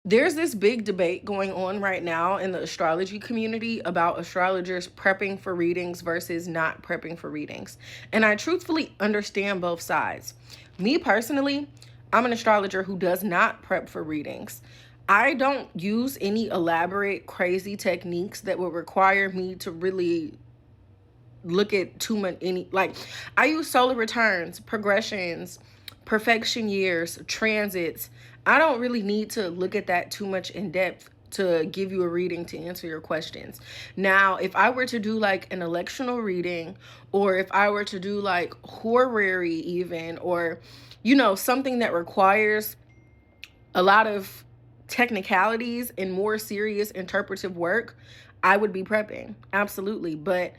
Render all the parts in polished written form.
There's this big debate going on right now in the astrology community about astrologers prepping for readings versus not prepping for readings. And I truthfully understand both sides. Me personally, I'm an astrologer who does not prep for readings. I don't use any elaborate, crazy techniques that would require me to really look at too much I use solar returns, progressions, perfection years, transits. I don't really need to look at that too much in depth to give you a reading to answer your questions. Now, if I were to do like an electional reading, or if I were to do like horary even, or something that requires a lot of technicalities and more serious interpretive work, I would be prepping. Absolutely. But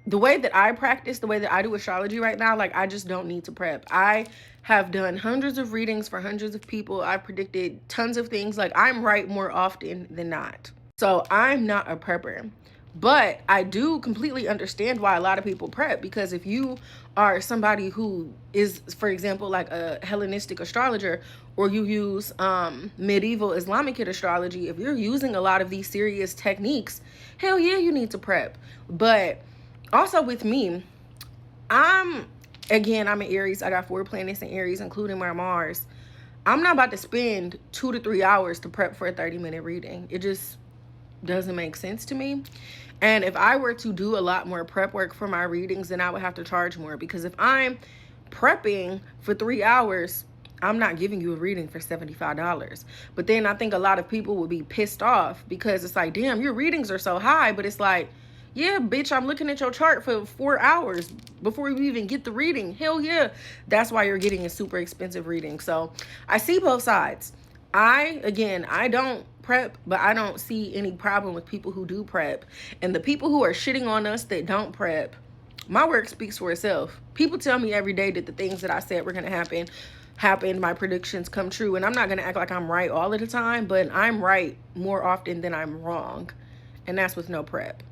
the way that I practice, the way that I do astrology right now, like, I just don't need to prep. I have done hundreds of readings for hundreds of people. I've predicted tons of things. Like, I'm right more often than not. So I'm not a prepper. But I do completely understand why a lot of people prep, because if you are somebody who is, for example, like a Hellenistic astrologer, or you use medieval Islamic astrology, if you're using a lot of these serious techniques, hell yeah, you need to prep. But also with me, I'm an Aries. I got 4 planets in Aries, including my Mars. I'm not about to spend 2 to 3 hours to prep for a 30-minute reading. It just doesn't make sense to me. And if I were to do a lot more prep work for my readings, then I would have to charge more, because if I'm prepping for 3 hours, I'm not giving you a reading for $75. But then I think a lot of people would be pissed off, because it's like, damn, your readings are so high. But it's like, yeah, bitch, I'm looking at your chart for 4 hours before you even get the reading. Hell yeah. That's why you're getting a super expensive reading. So I see both sides. I don't prep, but I don't see any problem with people who do prep. And the people who are shitting on us that don't prep, my work speaks for itself. People tell me every day that the things that I said were going to happen. My predictions come true. And I'm not going to act like I'm right all of the time, but I'm right more often than I'm wrong. And that's with no prep.